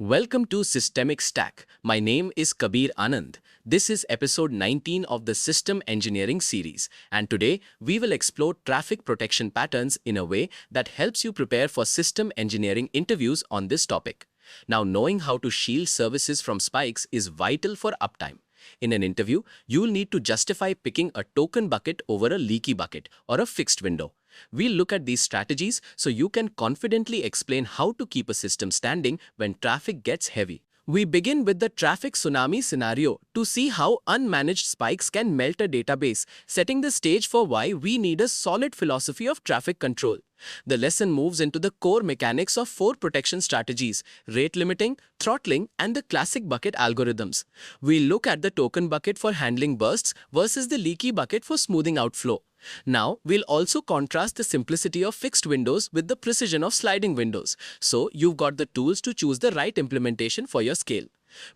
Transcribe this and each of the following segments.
Welcome to Systemic Stack. My name is Kabir Anand. This is episode 19 of the System Engineering series, and today we will explore traffic protection patterns in a way that helps you prepare for system engineering interviews on this topic. Now, knowing how to shield services from spikes is vital for uptime. In an interview, you'll need to justify picking a token bucket over a leaky bucket or a fixed window. We'll look at these strategies so you can confidently explain how to keep a system standing when traffic gets heavy. We begin with the traffic tsunami scenario to see how unmanaged spikes can melt a database, setting the stage for why we need a solid philosophy of traffic control. The lesson moves into the core mechanics of four protection strategies: rate limiting, throttling, and the classic bucket algorithms. We'll look at the token bucket for handling bursts versus the leaky bucket for smoothing out flow. Now, we'll also contrast the simplicity of fixed windows with the precision of sliding windows, so you've got the tools to choose the right implementation for your scale.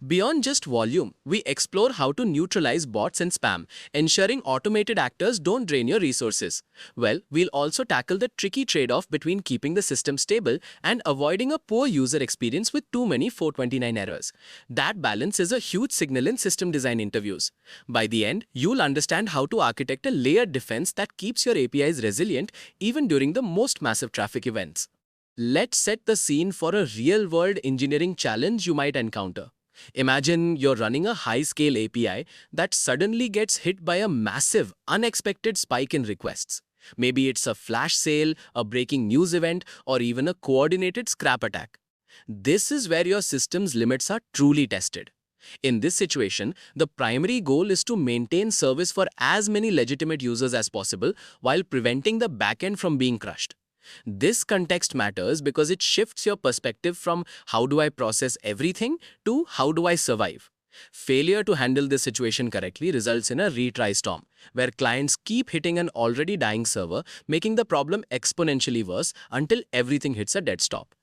Beyond just volume, we explore how to neutralize bots and spam, ensuring automated actors don't drain your resources. Well, we'll also tackle the tricky trade-off between keeping the system stable and avoiding a poor user experience with too many 429 errors. That balance is a huge signal in system design interviews. By the end, you'll understand how to architect a layered defense that keeps your APIs resilient even during the most massive traffic events. Let's set the scene for a real-world engineering challenge you might encounter. Imagine you're running a high-scale API that suddenly gets hit by a massive, unexpected spike in requests. Maybe it's a flash sale, a breaking news event, or even a coordinated scrap attack. This is where your system's limits are truly tested. In this situation, the primary goal is to maintain service for as many legitimate users as possible while preventing the backend from being crushed. This context matters because it shifts your perspective from how do I process everything to how do I survive. Failure to handle this situation correctly results in a retry storm, where clients keep hitting an already dying server, making the problem exponentially worse until everything hits a dead stop.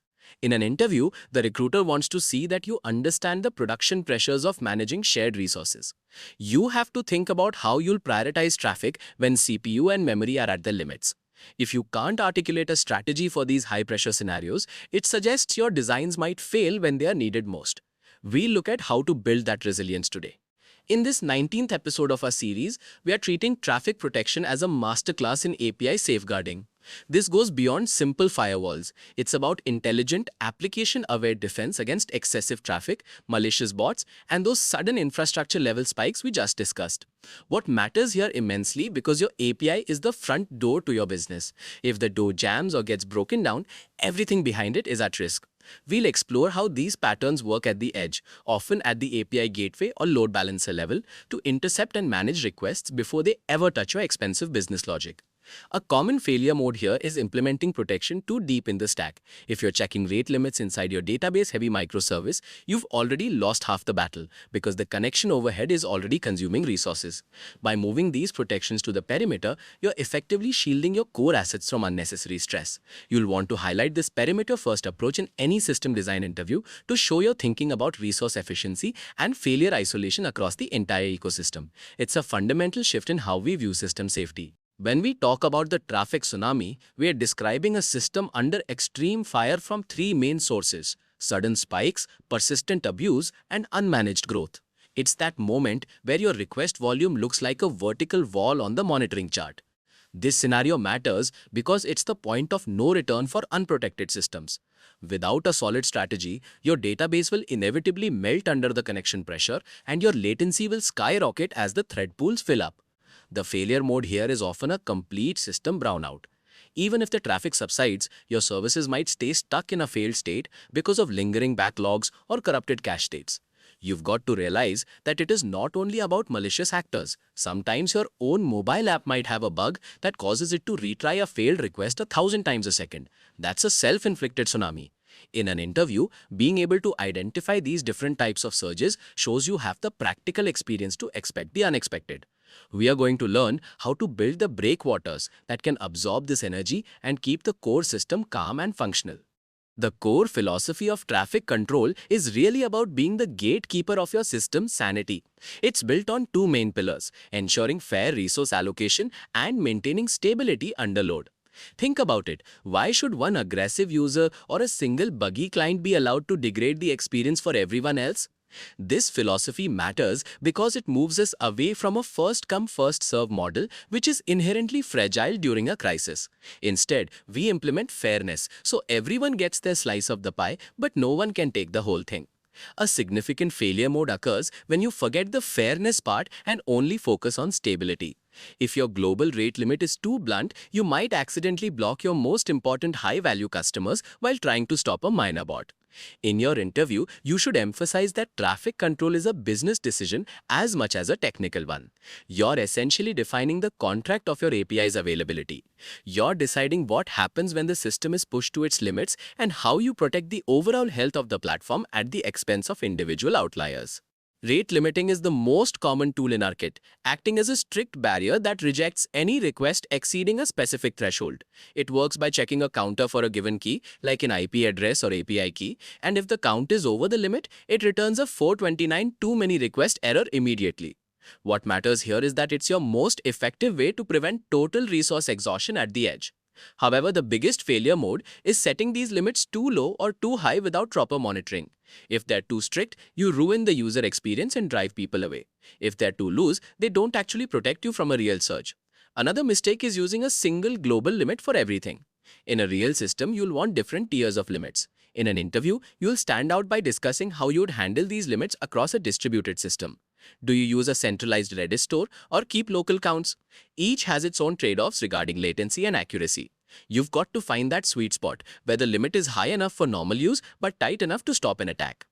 In an interview, the recruiter wants to see that you understand the production pressures of managing shared resources. You have to think about how you'll prioritize traffic when CPU and memory are at their limits. If you can't articulate a strategy for these high-pressure scenarios, it suggests your designs might fail when they are needed most. We'll look at how to build that resilience today. In this 19th episode of our series, we are treating traffic protection as a masterclass in API safeguarding. This goes beyond simple firewalls. It's about intelligent, application-aware defense against excessive traffic, malicious bots, and those sudden infrastructure-level spikes we just discussed. What matters here immensely because your API is the front door to your business. If the door jams or gets broken down, everything behind it is at risk. We'll explore how these patterns work at the edge, often at the API gateway or load balancer level, to intercept and manage requests before they ever touch your expensive business logic. A common failure mode here is implementing protection too deep in the stack. If you're checking rate limits inside your database-heavy microservice, you've already lost half the battle because the connection overhead is already consuming resources. By moving these protections to the perimeter, you're effectively shielding your core assets from unnecessary stress. You'll want to highlight this perimeter-first approach in any system design interview to show your thinking about resource efficiency and failure isolation across the entire ecosystem. It's a fundamental shift in how we view system safety. When we talk about the traffic tsunami, we are describing a system under extreme fire from three main sources: sudden spikes, persistent abuse, and unmanaged growth. It's that moment where your request volume looks like a vertical wall on the monitoring chart. This scenario matters because it's the point of no return for unprotected systems. Without a solid strategy, your database will inevitably melt under the connection pressure and your latency will skyrocket as the thread pools fill up. The failure mode here is often a complete system brownout. Even if the traffic subsides, your services might stay stuck in a failed state because of lingering backlogs or corrupted cache states. You've got to realize that it is not only about malicious actors. Sometimes your own mobile app might have a bug that causes it to retry a failed request 1,000 times a second. That's a self-inflicted tsunami. In an interview, being able to identify these different types of surges shows you have the practical experience to expect the unexpected. We are going to learn how to build the breakwaters that can absorb this energy and keep the core system calm and functional. The core philosophy of traffic control is really about being the gatekeeper of your system's sanity. It's built on two main pillars: ensuring fair resource allocation and maintaining stability under load. Think about it. Why should one aggressive user or a single buggy client be allowed to degrade the experience for everyone else? This philosophy matters because it moves us away from a first-come, first-serve model which is inherently fragile during a crisis. Instead, we implement fairness so everyone gets their slice of the pie but no one can take the whole thing. A significant failure mode occurs when you forget the fairness part and only focus on stability. If your global rate limit is too blunt, you might accidentally block your most important high-value customers while trying to stop a minor bot. In your interview, you should emphasize that traffic control is a business decision as much as a technical one. You're essentially defining the contract of your API's availability. You're deciding what happens when the system is pushed to its limits and how you protect the overall health of the platform at the expense of individual outliers. Rate limiting is the most common tool in our kit, acting as a strict barrier that rejects any request exceeding a specific threshold. It works by checking a counter for a given key, like an IP address or API key, and if the count is over the limit, it returns a 429 too many request error immediately. What matters here is that it's your most effective way to prevent total resource exhaustion at the edge. However, the biggest failure mode is setting these limits too low or too high without proper monitoring. If they're too strict, you ruin the user experience and drive people away. If they're too loose, they don't actually protect you from a real surge. Another mistake is using a single global limit for everything. In a real system, you'll want different tiers of limits. In an interview, you'll stand out by discussing how you'd handle these limits across a distributed system. Do you use a centralized Redis store or keep local counts? Each has its own trade-offs regarding latency and accuracy. You've got to find that sweet spot where the limit is high enough for normal use but tight enough to stop an attack.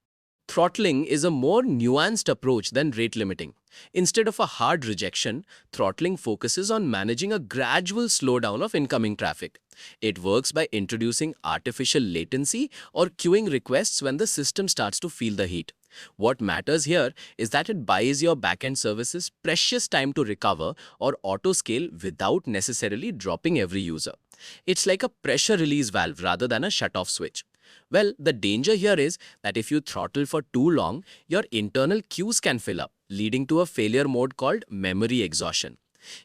Throttling is a more nuanced approach than rate limiting. Instead of a hard rejection, throttling focuses on managing a gradual slowdown of incoming traffic. It works by introducing artificial latency or queuing requests when the system starts to feel the heat. What matters here is that it buys your backend services precious time to recover or auto-scale without necessarily dropping every user. It's like a pressure release valve rather than a shut-off switch. Well, the danger here is that if you throttle for too long, your internal queues can fill up, leading to a failure mode called memory exhaustion.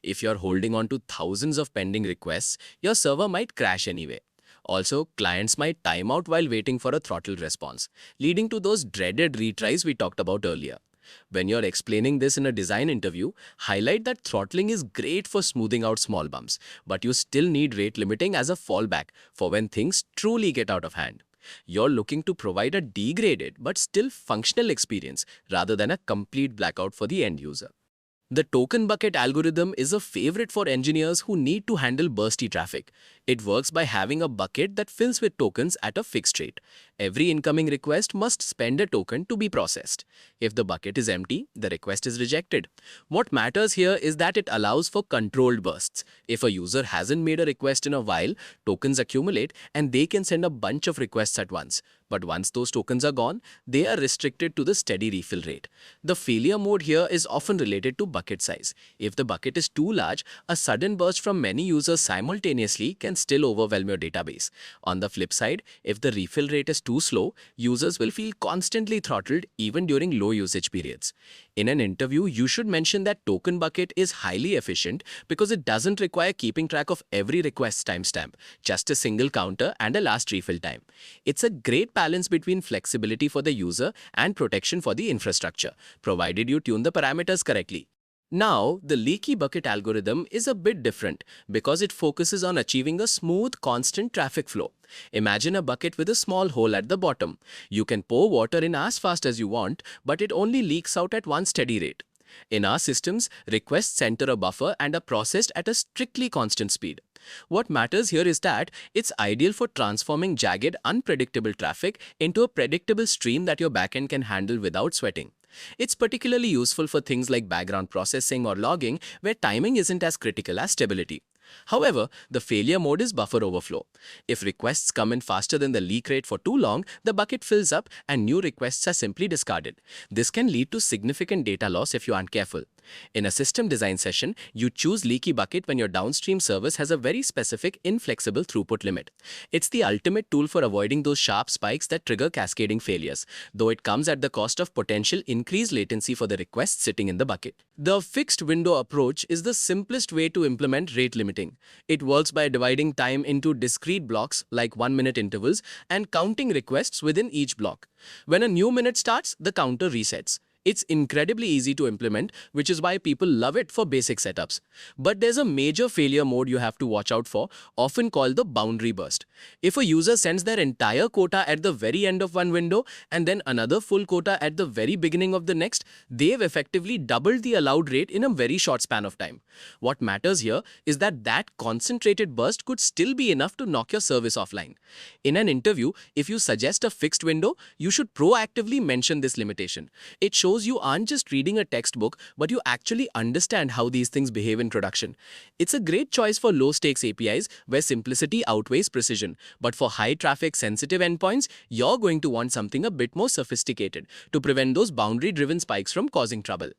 If you're holding on to thousands of pending requests, your server might crash anyway. Also, clients might time out while waiting for a throttle response, leading to those dreaded retries we talked about earlier. When you're explaining this in a design interview, highlight that throttling is great for smoothing out small bumps, but you still need rate limiting as a fallback for when things truly get out of hand. You're looking to provide a degraded but still functional experience rather than a complete blackout for the end user. The token bucket algorithm is a favorite for engineers who need to handle bursty traffic. It works by having a bucket that fills with tokens at a fixed rate. Every incoming request must spend a token to be processed. If the bucket is empty, the request is rejected. What matters here is that it allows for controlled bursts. If a user hasn't made a request in a while, tokens accumulate and they can send a bunch of requests at once. But once those tokens are gone, they are restricted to the steady refill rate. The failure mode here is often related to bucket size. If the bucket is too large, a sudden burst from many users simultaneously can still overwhelm your database. On the flip side, if the refill rate is too slow, users will feel constantly throttled even during low usage periods. In an interview, you should mention that token bucket is highly efficient because it doesn't require keeping track of every request timestamp, just a single counter and a last refill time. It's a great balance between flexibility for the user and protection for the infrastructure, provided you tune the parameters correctly. Now, the leaky bucket algorithm is a bit different because it focuses on achieving a smooth, constant traffic flow. Imagine a bucket with a small hole at the bottom. You can pour water in as fast as you want, but it only leaks out at one steady rate. In our systems, requests enter a buffer and are processed at a strictly constant speed. What matters here is that it's ideal for transforming jagged, unpredictable traffic into a predictable stream that your backend can handle without sweating. It's particularly useful for things like background processing or logging, where timing isn't as critical as stability. However, the failure mode is buffer overflow. If requests come in faster than the leak rate for too long, the bucket fills up and new requests are simply discarded. This can lead to significant data loss if you aren't careful. In a system design session, you choose leaky bucket when your downstream service has a very specific inflexible throughput limit. It's the ultimate tool for avoiding those sharp spikes that trigger cascading failures, though it comes at the cost of potential increased latency for the request sitting in the bucket. The fixed window approach is the simplest way to implement rate limiting. It works by dividing time into discrete blocks like 1-minute intervals and counting requests within each block. When a new minute starts, the counter resets. It's incredibly easy to implement, which is why people love it for basic setups. But there's a major failure mode you have to watch out for, often called the boundary burst. If a user sends their entire quota at the very end of one window and then another full quota at the very beginning of the next, they've effectively doubled the allowed rate in a very short span of time. What matters here is that that concentrated burst could still be enough to knock your service offline. In an interview, if you suggest a fixed window, you should proactively mention this limitation. It shows you aren't just reading a textbook, but you actually understand how these things behave in production. It's a great choice for low-stakes APIs where simplicity outweighs precision, but for high-traffic sensitive endpoints, you're going to want something a bit more sophisticated to prevent those boundary-driven spikes from causing trouble.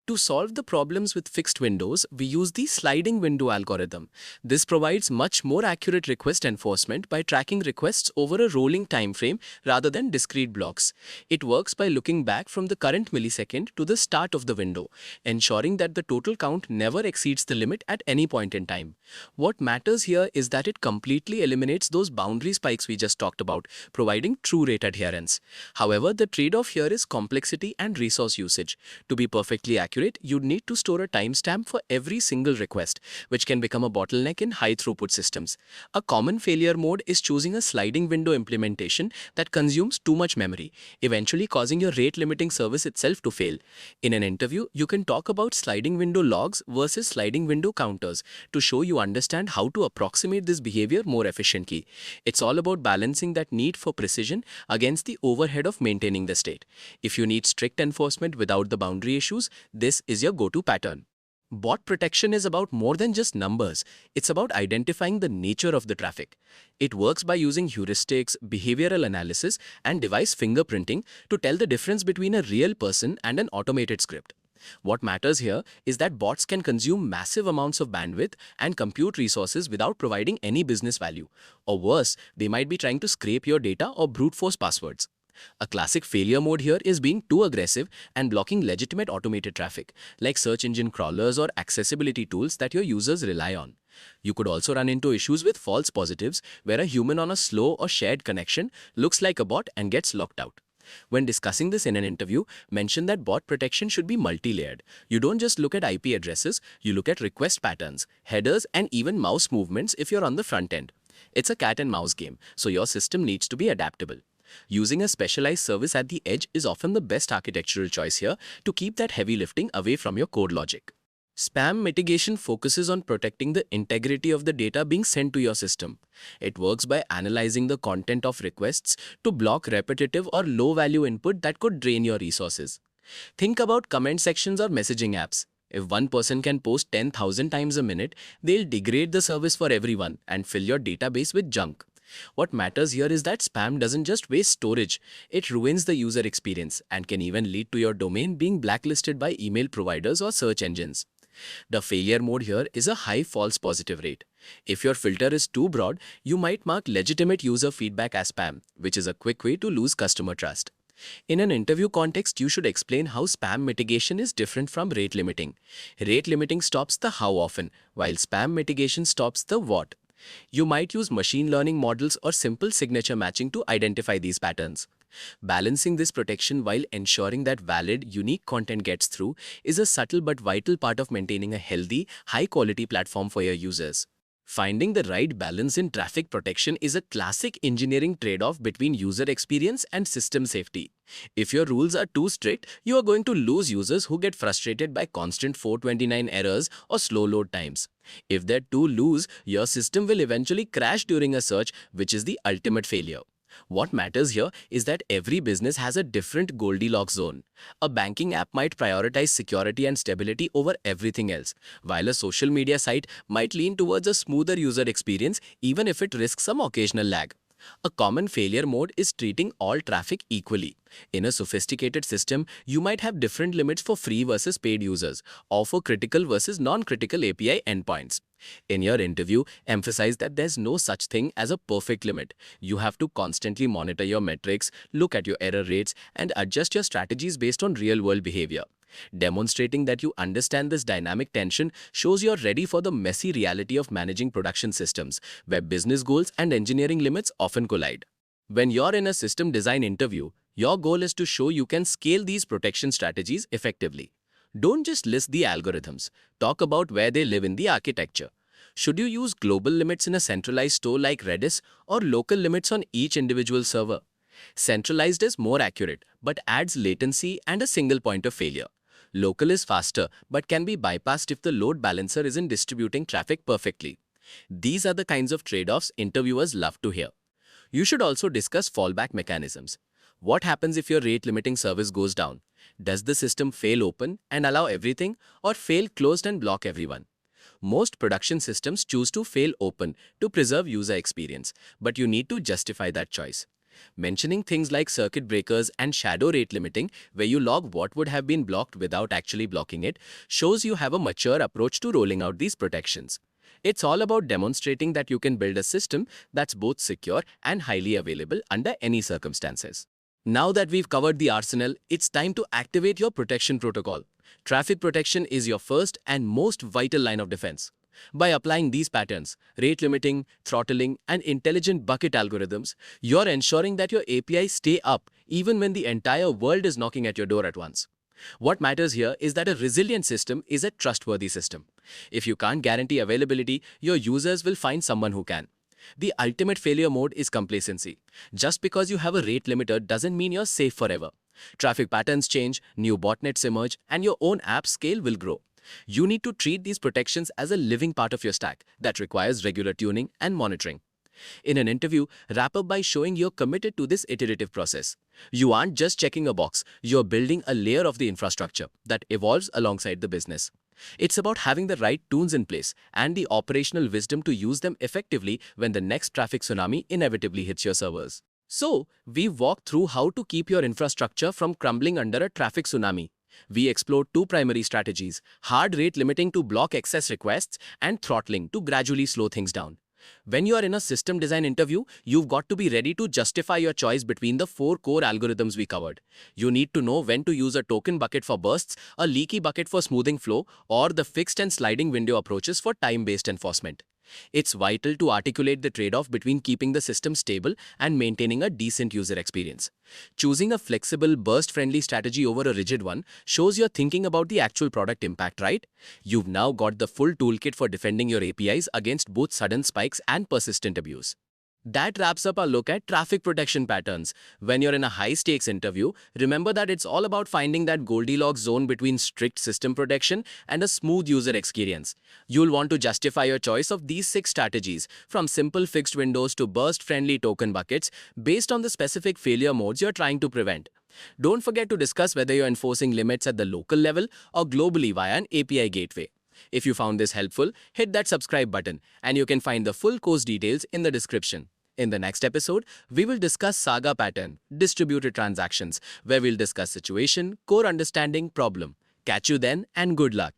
To solve the problems with fixed windows, we use the sliding window algorithm. This provides much more accurate request enforcement by tracking requests over a rolling time frame rather than discrete blocks. It works by looking back from the current millisecond to the start of the window, ensuring that the total count never exceeds the limit at any point in time. What matters here is that it completely eliminates those boundary spikes we just talked about, providing true rate adherence. However, the trade-off here is complexity and resource usage. To be perfectly accurate, you'd need to store a timestamp for every single request, which can become a bottleneck in high-throughput systems. A common failure mode is choosing a sliding window implementation that consumes too much memory, eventually causing your rate-limiting service itself to fail. In an interview, you can talk about sliding window logs versus sliding window counters to show you understand how to approximate this behavior more efficiently. It's all about balancing that need for precision against the overhead of maintaining the state. If you need strict enforcement without the boundary issues, this is your go-to pattern. Bot protection is about more than just numbers. It's about identifying the nature of the traffic. It works by using heuristics, behavioral analysis, and device fingerprinting to tell the difference between a real person and an automated script. What matters here is that bots can consume massive amounts of bandwidth and compute resources without providing any business value. Or worse, they might be trying to scrape your data or brute force passwords. A classic failure mode here is being too aggressive and blocking legitimate automated traffic, like search engine crawlers or accessibility tools that your users rely on. You could also run into issues with false positives, where a human on a slow or shared connection looks like a bot and gets locked out. When discussing this in an interview, mention that bot protection should be multi-layered. You don't just look at IP addresses, you look at request patterns, headers, and even mouse movements if you're on the front end. It's a cat and mouse game, so your system needs to be adaptable. Using a specialized service at the edge is often the best architectural choice here to keep that heavy lifting away from your code logic. Spam mitigation focuses on protecting the integrity of the data being sent to your system. It works by analyzing the content of requests to block repetitive or low-value input that could drain your resources. Think about comment sections or messaging apps. If one person can post 10,000 times a minute, they'll degrade the service for everyone and fill your database with junk. What matters here is that spam doesn't just waste storage, it ruins the user experience and can even lead to your domain being blacklisted by email providers or search engines. The failure mode here is a high false positive rate. If your filter is too broad, you might mark legitimate user feedback as spam, which is a quick way to lose customer trust. In an interview context, you should explain how spam mitigation is different from rate limiting. Rate limiting stops the how often, while spam mitigation stops the what. You might use machine learning models or simple signature matching to identify these patterns. Balancing this protection while ensuring that valid, unique content gets through is a subtle but vital part of maintaining a healthy, high-quality platform for your users. Finding the right balance in traffic protection is a classic engineering trade-off between user experience and system safety. If your rules are too strict, you are going to lose users who get frustrated by constant 429 errors or slow load times. If they're too loose, your system will eventually crash during a search, which is the ultimate failure. What matters here is that every business has a different Goldilocks zone. A banking app might prioritize security and stability over everything else, while a social media site might lean towards a smoother user experience even if it risks some occasional lag. A common failure mode is treating all traffic equally. In a sophisticated system, you might have different limits for free versus paid users, or for critical versus non-critical API endpoints. In your interview, emphasize that there's no such thing as a perfect limit. You have to constantly monitor your metrics, look at your error rates, and adjust your strategies based on real-world behavior. Demonstrating that you understand this dynamic tension shows you're ready for the messy reality of managing production systems, where business goals and engineering limits often collide. When you're in a system design interview, your goal is to show you can scale these protection strategies effectively. Don't just list the algorithms. Talk about where they live in the architecture. Should you use global limits in a centralized store like Redis or local limits on each individual server? Centralized is more accurate, but adds latency and a single point of failure. Local is faster, but can be bypassed if the load balancer isn't distributing traffic perfectly. These are the kinds of trade-offs interviewers love to hear. You should also discuss fallback mechanisms. What happens if your rate-limiting service goes down? Does the system fail open and allow everything, or fail closed and block everyone? Most production systems choose to fail open to preserve user experience, but you need to justify that choice. Mentioning things like circuit breakers and shadow rate limiting, where you log what would have been blocked without actually blocking it, shows you have a mature approach to rolling out these protections. It's all about demonstrating that you can build a system that's both secure and highly available under any circumstances. Now that we've covered the arsenal, it's time to activate your protection protocol. Traffic protection is your first and most vital line of defense. By applying these patterns, rate limiting, throttling, and intelligent bucket algorithms, you're ensuring that your APIs stay up even when the entire world is knocking at your door at once. What matters here is that a resilient system is a trustworthy system. If you can't guarantee availability, your users will find someone who can. The ultimate failure mode is complacency. Just because you have a rate limiter doesn't mean you're safe forever. Traffic patterns change, new botnets emerge, and your own app scale will grow. You need to treat these protections as a living part of your stack that requires regular tuning and monitoring. In an interview, wrap up by showing you're committed to this iterative process. You aren't just checking a box, you're building a layer of the infrastructure that evolves alongside the business. It's about having the right tools in place and the operational wisdom to use them effectively when the next traffic tsunami inevitably hits your servers. So, we've walked through how to keep your infrastructure from crumbling under a traffic tsunami. We explored two primary strategies: hard rate limiting to block excess requests and throttling to gradually slow things down. When you are in a system design interview, you've got to be ready to justify your choice between the four core algorithms we covered. You need to know when to use a token bucket for bursts, a leaky bucket for smoothing flow, or the fixed and sliding window approaches for time-based enforcement. It's vital to articulate the trade-off between keeping the system stable and maintaining a decent user experience. Choosing a flexible, burst-friendly strategy over a rigid one shows you're thinking about the actual product impact, right? You've now got the full toolkit for defending your APIs against both sudden spikes and persistent abuse. That wraps up our look at traffic protection patterns. When you're in a high-stakes interview, remember that it's all about finding that Goldilocks zone between strict system protection and a smooth user experience. You'll want to justify your choice of these 6 strategies, from simple fixed windows to burst-friendly token buckets, based on the specific failure modes you're trying to prevent. Don't forget to discuss whether you're enforcing limits at the local level or globally via an API gateway. If you found this helpful, hit that subscribe button, and you can find the full course details in the description. In the next episode, we will discuss Saga pattern, distributed transactions, where we'll discuss situation, core understanding, problem. Catch you then, and good luck.